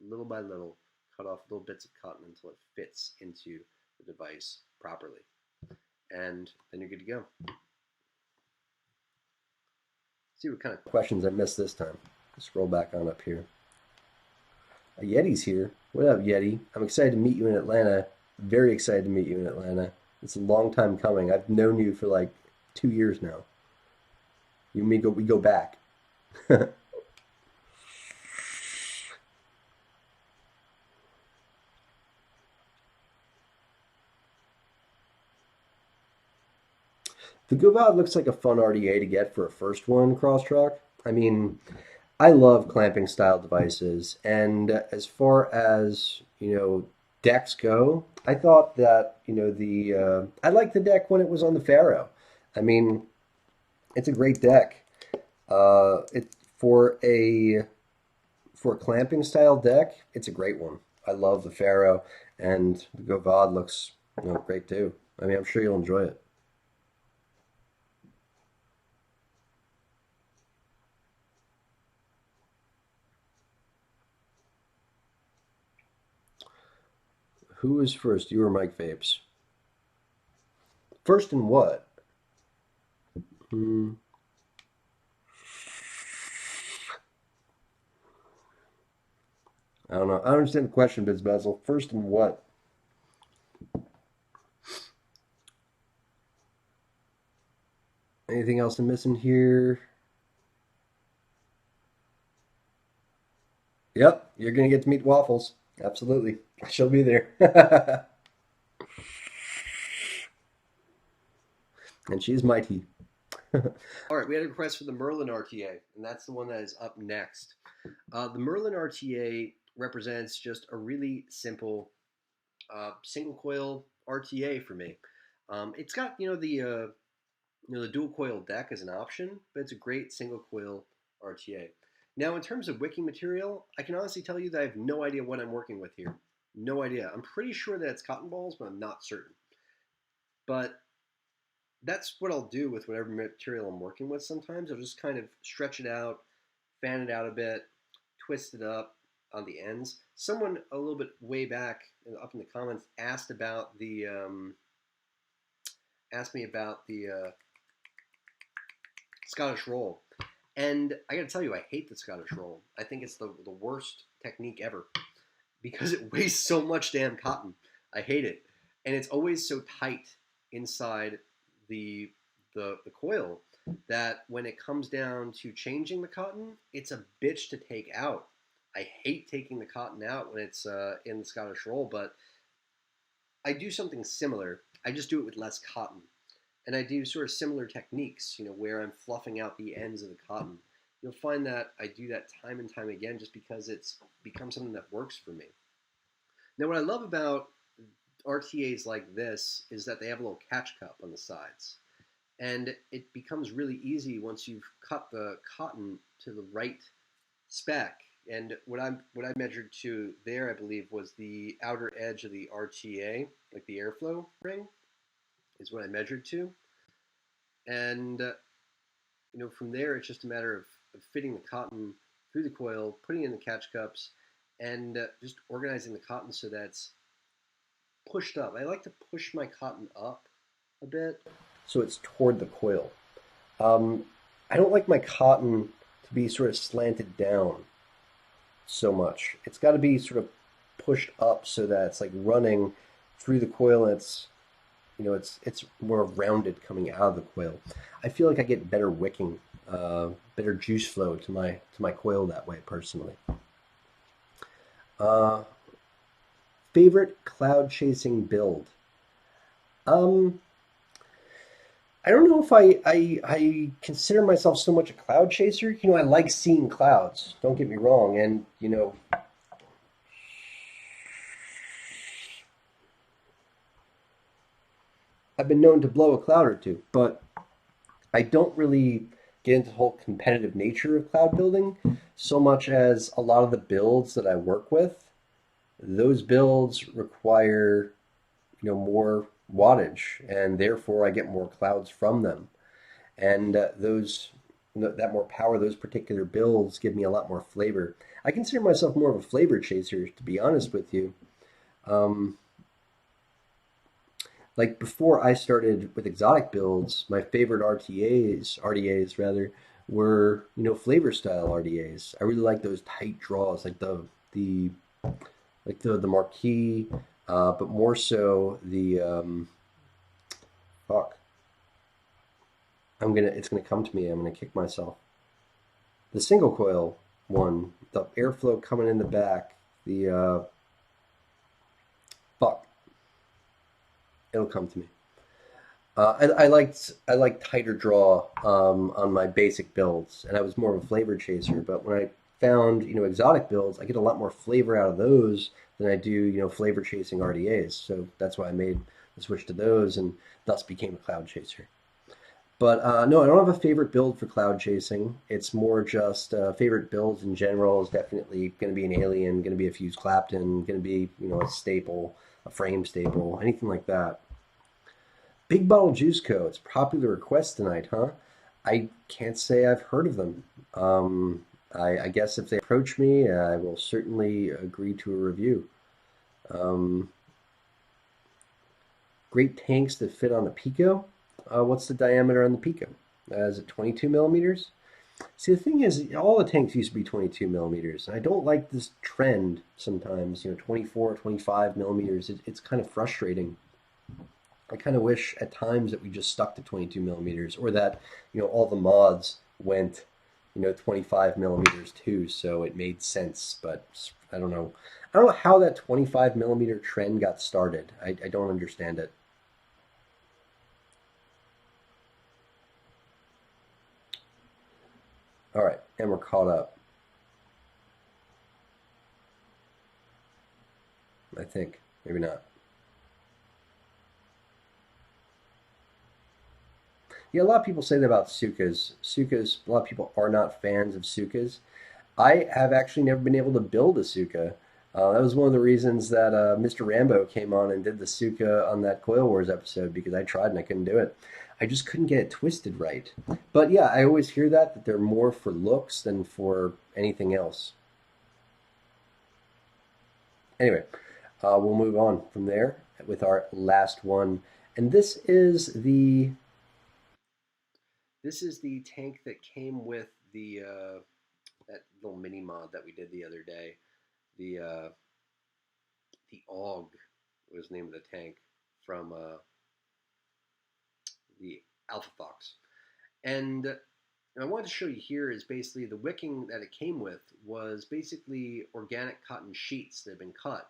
Speaker 2: Little by little, cut off little bits of cotton until it fits into the device properly. And then you're good to go. See what kind of questions I missed this time. Scroll back on up here. Yeti's here. What up, Yeti? I'm excited to meet you in Atlanta. Very excited to meet you in Atlanta. It's a long time coming. I've known you for like 2 years now. You and me we go back. The Govad looks like a fun RDA to get for a first one, Crosstruck. I mean, I love clamping style devices, and as far as decks go, I thought that I liked the deck when it was on the Pharaoh. I mean, it's a great deck. For a clamping style deck, it's a great one. I love the Pharaoh, and the Govad looks great too. I mean, I'm sure you'll enjoy it. Who is first, you or Mike Vapes? First in what? I don't know. I don't understand the question, Biz Basil. First in what? Anything else I'm missing here? Yep, you're going to get to meet Waffles. Absolutely. She'll be there. And she's mighty. All right, we had a request for the Merlin RTA, and that's the one that is up next. The Merlin RTA represents just a really simple single coil RTA for me. It's got the dual coil deck as an option, but it's a great single coil RTA. Now, in terms of wicking material, I can honestly tell you that I have no idea what I'm working with here. No idea. I'm pretty sure that it's cotton balls, but I'm not certain. But that's what I'll do with whatever material I'm working with sometimes. I'll just kind of stretch it out, fan it out a bit, twist it up on the ends. Someone a little bit way back up in the comments asked me about the Scottish roll. And I gotta tell you, I hate the Scottish roll. I think it's the worst technique ever because it wastes so much damn cotton. I hate it. And it's always so tight inside the coil that when it comes down to changing the cotton, it's a bitch to take out. I hate taking the cotton out when it's in the Scottish roll, but I do something similar. I just do it with less cotton. And I do sort of similar techniques, where I'm fluffing out the ends of the cotton. You'll find that I do that time and time again just because it's become something that works for me. Now, what I love about RTAs like this is that they have a little catch cup on the sides. And it becomes really easy once you've cut the cotton to the right spec. And what I measured to there, I believe, was the outer edge of the RTA, like the airflow ring, is what I measured to. And from there, it's just a matter of fitting the cotton through the coil, putting it in the catch cups, and just organizing the cotton so that's pushed up. I like to push my cotton up a bit so it's toward the coil. I don't like my cotton to be sort of slanted down so much. It's got to be sort of pushed up so that it's like running through the coil and it's more rounded coming out of the coil. I feel like I get better wicking, better juice flow to my coil that way personally. Favorite cloud chasing build? I don't know if I consider myself so much a cloud chaser. I like seeing clouds. Don't get me wrong, and I've been known to blow a cloud or two, but I don't really get into the whole competitive nature of cloud building so much as a lot of the builds that I work with. Those builds require, more wattage, and therefore I get more clouds from them. And that more power, those particular builds give me a lot more flavor. I consider myself more of a flavor chaser, to be honest with you. Like before I started with exotic builds, my favorite RDAs rather, were flavor style RDAs. I really like those tight draws, like the marquee, but more so the fuck. It's gonna come to me. I'm gonna kick myself. The single coil one, the airflow coming in the back. The fuck. It'll come to me. I like tighter draw on my basic builds, and I was more of a flavor chaser. But when I found exotic builds, I get a lot more flavor out of those than I do flavor chasing RDAs. So that's why I made the switch to those, and thus became a cloud chaser. But no, I don't have a favorite build for cloud chasing. It's more just favorite builds in general is definitely going to be an Alien, going to be a Fuse Clapton, going to be a staple, a frame staple, anything like that. Big Bottle Juice Co. It's a popular request tonight, huh? I can't say I've heard of them. I guess if they approach me, I will certainly agree to a review. Great tanks that fit on a Pico. What's the diameter on the Pico? Is it 22 millimeters? See, the thing is, all the tanks used to be 22 millimeters. And I don't like this trend sometimes, 24, 25 millimeters. It's kind of frustrating. I kind of wish at times that we just stuck to 22 millimeters, or that all the mods went 25 millimeters too, so it made sense. But I don't know. I don't know how that 25 millimeter trend got started. I don't understand it. All right, and we're caught up, I think. Maybe not. Yeah, a lot of people say that about Sukas. Sukas, a lot of people are not fans of Sukas. I have actually never been able to build a Suka. That was one of the reasons that Mr. Rambo came on and did the Suka on that Coil Wars episode, because I tried and I couldn't do it. I just couldn't get it twisted right. But yeah, I always hear that they're more for looks than for anything else. Anyway, we'll move on from there with our last one. And this is the tank that came with the that little mini mod that we did the other day. The AUG was the name of the tank from the Alpha Fox. And I wanted to show you here is basically the wicking that it came with was basically organic cotton sheets that have been cut.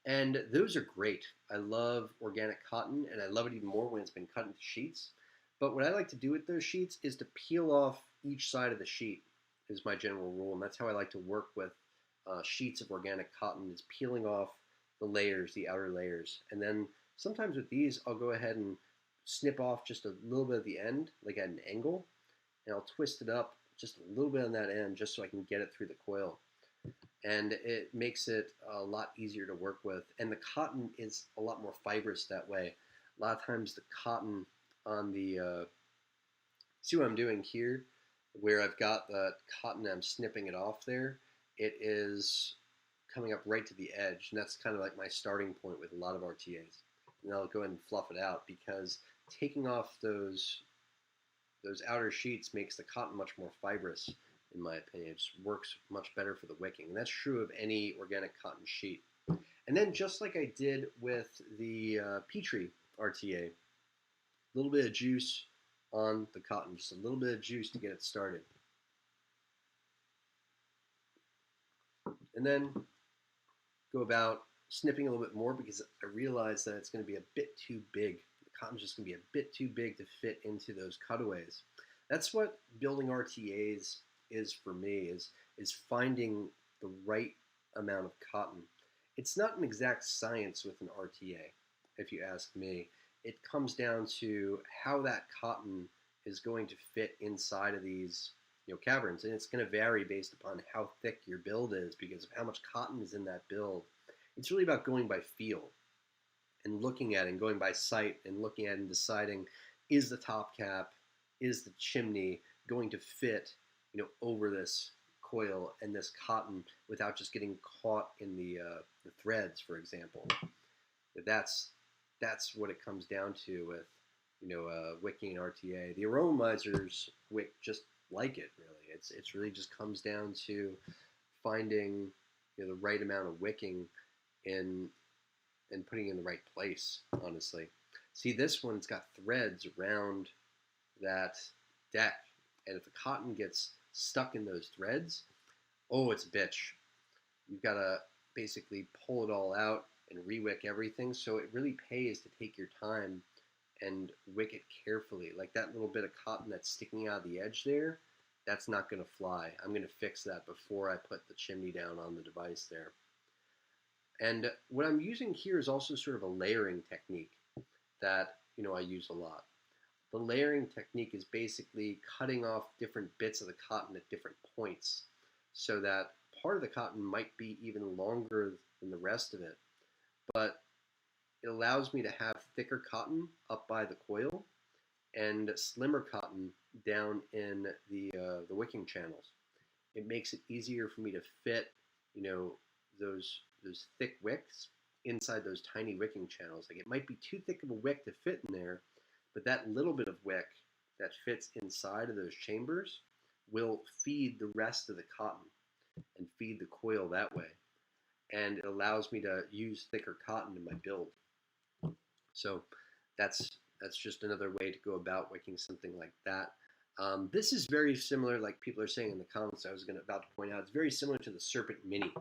Speaker 2: And those are great. I love organic cotton, and I love it even more when it's been cut into sheets. But what I like to do with those sheets is to peel off each side of the sheet is my general rule, and that's how I like to work with sheets of organic cotton, is peeling off the layers, the outer layers. And then sometimes with these, I'll go ahead and snip off just a little bit at the end, like at an angle, and I'll twist it up just a little bit on that end just so I can get it through the coil. And it makes it a lot easier to work with. And the cotton is a lot more fibrous that way. A lot of times the cotton on the, see what I'm doing here, where I've got the cotton, I'm snipping it off there, it is coming up right to the edge. And that's kind of like my starting point with a lot of RTAs. And I'll go ahead and fluff it out, because taking off those outer sheets makes the cotton much more fibrous, in my opinion. It just works much better for the wicking. And that's true of any organic cotton sheet. And then just like I did with the Petri RTA, a little bit of juice on the cotton, just a little bit of juice to get it started. And then go about snipping a little bit more, because I realize that it's going to be a bit too big. The cotton's just going to be a bit too big to fit into those cutaways. That's what building RTAs is for me, is finding the right amount of cotton. It's not an exact science with an RTA, if you ask me. It comes down to how that cotton is going to fit inside of these caverns, and it's going to vary based upon how thick your build is, because of how much cotton is in that build. It's really about going by feel and looking at it and going by sight and looking at it and deciding, is the top cap, is the chimney going to fit over this coil and this cotton without just getting caught in the threads, for example. That's what it comes down to with wicking RTA. The atomizers wick just like it, really. It's really just comes down to finding the right amount of wicking in and putting it in the right place, honestly. See, this one's got threads around that deck, and if the cotton gets stuck in those threads, oh, it's a bitch. You've got to basically pull it all out and re-wick everything, so it really pays to take your time and wick it carefully. Like that little bit of cotton that's sticking out of the edge there, that's not going to fly. I'm going to fix that before I put the chimney down on the device there. And what I'm using here is also sort of a layering technique that I use a lot. The layering technique is basically cutting off different bits of the cotton at different points, so that part of the cotton might be even longer than the rest of it, but it allows me to have thicker cotton up by the coil and slimmer cotton down in the wicking channels. It makes it easier for me to fit those thick wicks inside those tiny wicking channels. Like, it might be too thick of a wick to fit in there, but that little bit of wick that fits inside of those chambers will feed the rest of the cotton and feed the coil that way. And it allows me to use thicker cotton in my build. So that's just another way to go about wicking something like that. This is very similar, like people are saying in the comments. I was about to point out, it's very similar to the Serpent Mini.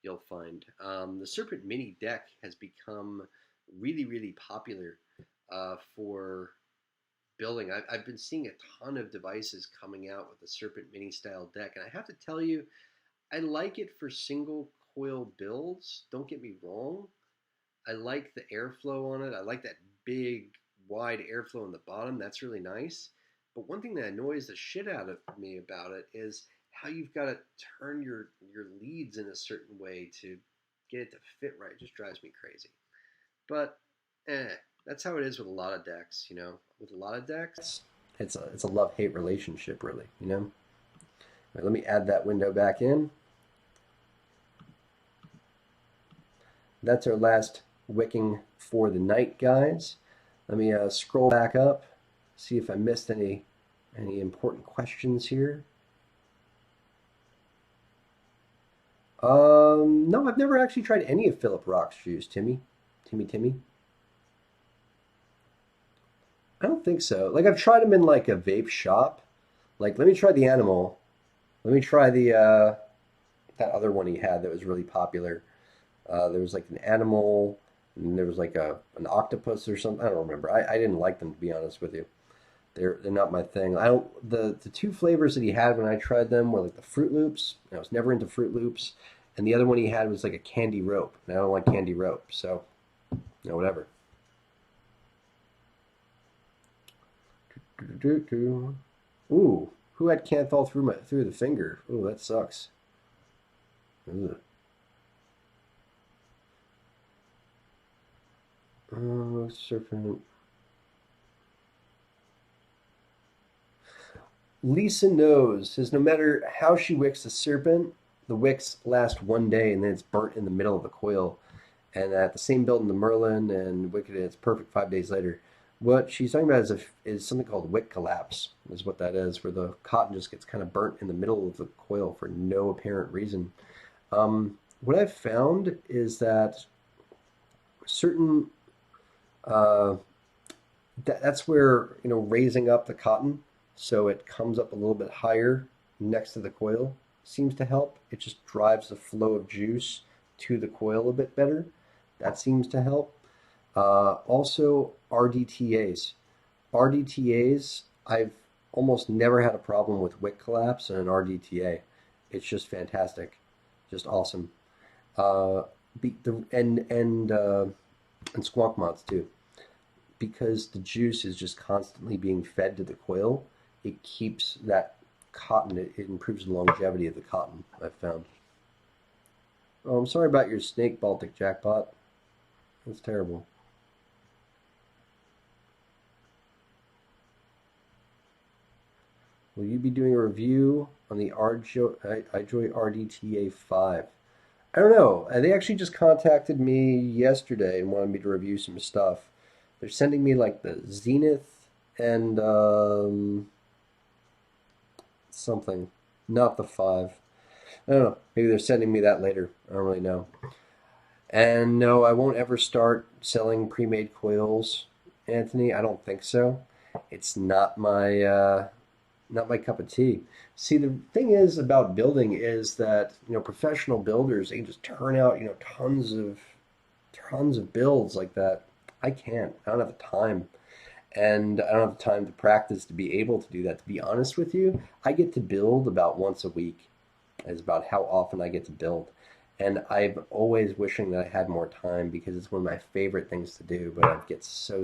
Speaker 2: You'll find the Serpent Mini deck has become really, really popular for building. I've been seeing a ton of devices coming out with the Serpent Mini style deck, and I have to tell you, I like it for single coil builds. Don't get me wrong. I like the airflow on it. I like that big, wide airflow in the bottom. That's really nice. But one thing that annoys the shit out of me about it is how you've got to turn your leads in a certain way to get it to fit right. It just drives me crazy. But that's how it is with a lot of decks, you know. With a lot of decks, it's a love-hate relationship, really, you know. Right, let me add that window back in. That's our last wicking for the night, guys. Let me scroll back up, see if I missed any important questions here. No, I've never actually tried any of Philip Rock's shoes, Timmy. I don't think so. Like, I've tried them in like a vape shop. Like, let me try the animal. Let me try the that other one he had that was really popular. There was like an animal, and there was like an octopus or something. I don't remember. I didn't like them, to be honest with you. They're not my thing. I don't. The two flavors that he had when I tried them were like the Fruit Loops. I was never into Fruit Loops, and the other one he had was like a candy rope. And I don't like candy rope, so you know, whatever. Ooh, who had Canthol through the finger? Ooh, that sucks. Ugh. Oh, serpent. Lisa knows, says no matter how she wicks the serpent, the wicks last one day and then it's burnt in the middle of the coil. And at the same build in the Merlin and Wicked, it's perfect 5 days later. What she's talking about is something called wick collapse, is what that is, where the cotton just gets kind of burnt in the middle of the coil for no apparent reason. What I've found is that certain that's where, you know, raising up the cotton so it comes up a little bit higher next to the coil seems to help. It just drives the flow of juice to the coil a bit better. That seems to help. Also, RDTAs. RDTAs, I've almost never had a problem with wick collapse in an RDTA. It's just fantastic, just awesome. And squonk mods too, because the juice is just constantly being fed to the coil. It keeps that cotton. It improves the longevity of the cotton, I've found. Oh, I'm sorry about your snake, Baltic Jackpot. That's terrible. Will you be doing a review on the iJoy RDTA 5? I don't know. They actually just contacted me yesterday and wanted me to review some stuff. They're sending me like the Zenith and something, not the 5. I don't know. Maybe they're sending me that later. I don't really know. And no, I won't ever start selling pre-made coils, Anthony. I don't think so. It's not my cup of tea. See, the thing is about building is that, you know, professional builders, they can just turn out, you know, tons of builds like that. I can't. I don't have the time. And I don't have the time to practice to be able to do that. To be honest with you, I get to build about once a week. Is about how often I get to build. And I'm always wishing that I had more time because it's one of my favorite things to do, but I get so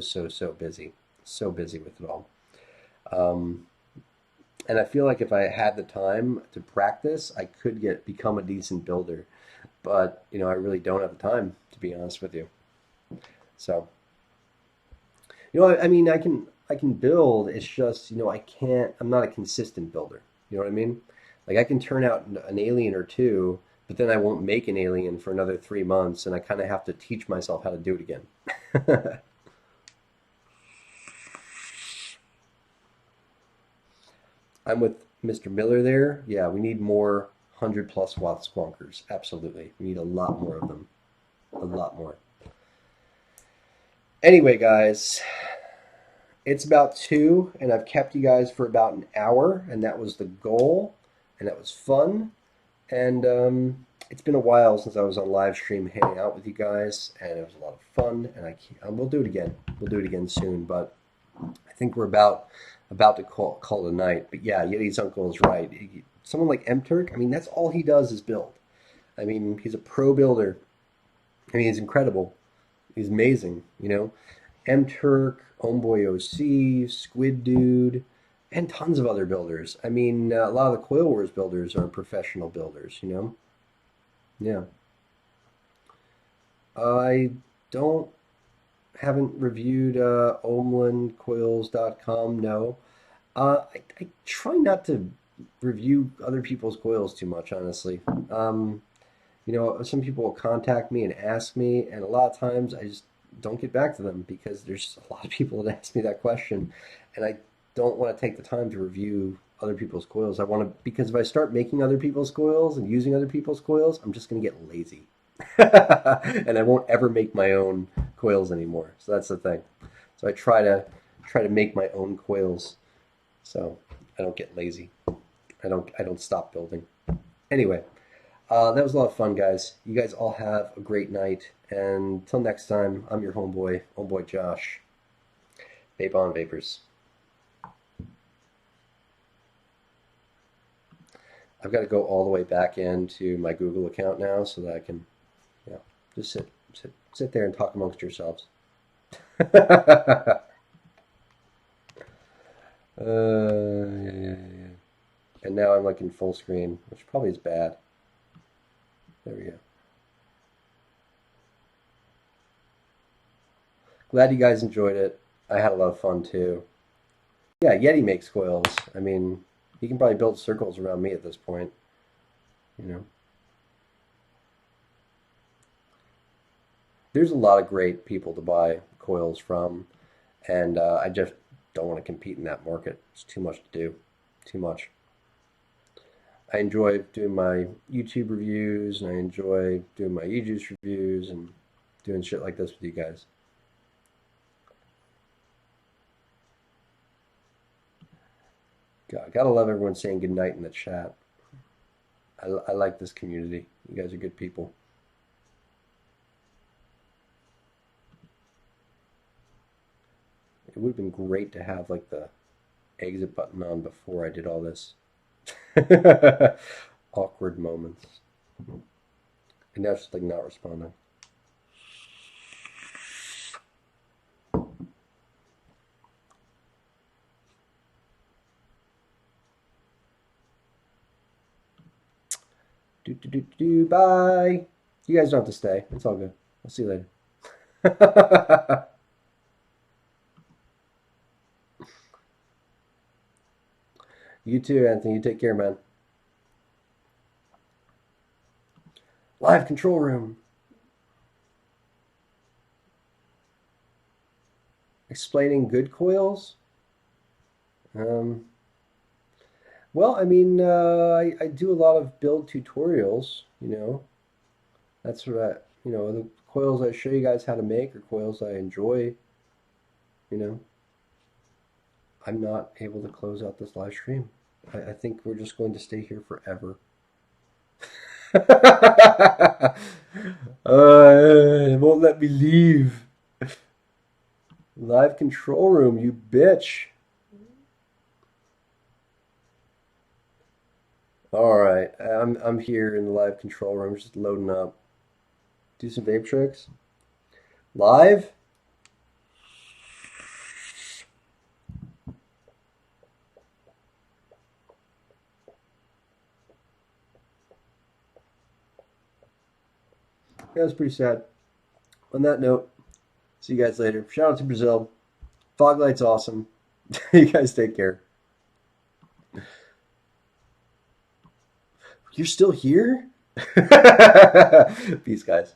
Speaker 2: busy. So busy with it all. And I feel like if I had the time to practice, I could become a decent builder. But, you know, I really don't have the time, to be honest with you. So, you know, I mean, I can build. It's just, you know, I'm not a consistent builder. You know what I mean? Like, I can turn out an alien or two, but then I won't make an alien for another 3 months, and I kind of have to teach myself how to do it again. I'm with Mr. Miller there. Yeah, we need more 100+ watt squonkers. Absolutely. We need a lot more of them. A lot more. Anyway, guys, It's about 2, and I've kept you guys for about an hour, and that was the goal, and that was fun. And it's been a while since I was on live stream hanging out with you guys, and it was a lot of fun. And we'll do it again. We'll do it again soon. But I think we're about to call it a night. But yeah, Yeti's uncle is right. Someone like M-Turk, I mean, that's all he does is build. I mean, he's a pro builder. I mean, he's incredible. He's amazing, you know. M-Turk, Homeboy OC, Squid Dude, and tons of other builders. I mean, a lot of the Coil Wars builders are professional builders, you know. Yeah. I haven't reviewed omlandcoils.com, no. I try not to review other people's coils too much, honestly. You know, some people will contact me and ask me, and a lot of times I just don't get back to them because there's a lot of people that ask me that question, and I don't want to take the time to review other people's coils. I want to, because if I start making other people's coils and using other people's coils, I'm just going to get lazy. And I won't ever make my own coils anymore. So that's the thing. So I try to make my own coils so I don't get lazy. I don't stop building. Anyway, that was a lot of fun, guys. You guys all have a great night. And until next time, I'm your homeboy Josh. Vape on, vapors. I've got to go all the way back into my Google account now so that I can, you know, just sit there and talk amongst yourselves. Yeah. And now I'm like in full screen, which probably is bad. There we go. Glad you guys enjoyed it. I had a lot of fun too. Yeah, Yeti makes coils. I mean, he can probably build circles around me at this point. You know. There's a lot of great people to buy coils from, and I just don't want to compete in that market. It's too much to do. Too much. I enjoy doing my YouTube reviews, and I enjoy doing my iJoy reviews, and doing shit like this with you guys. God, gotta love everyone saying goodnight in the chat. I like this community. You guys are good people. It would have been great to have like the exit button on before I did all this. Awkward moments. And now it's just like not responding. Bye. You guys don't have to stay. It's all good. I'll see you later. You too, Anthony. You take care, man. Live control room. Explaining good coils? Well, I mean, I do a lot of build tutorials, you know. That's what you know, the coils I show you guys how to make are coils I enjoy, you know. I'm not able to close out this live stream. I think we're just going to stay here forever. It won't let me leave. Live control room, you bitch. Alright, I'm here in the live control room, just loading up. Do some vape tricks. Live? Yeah, that's pretty sad. On that note, see you guys later. Shout out to Brazil. Foglight's awesome. You guys take care. You're still here? Peace, guys.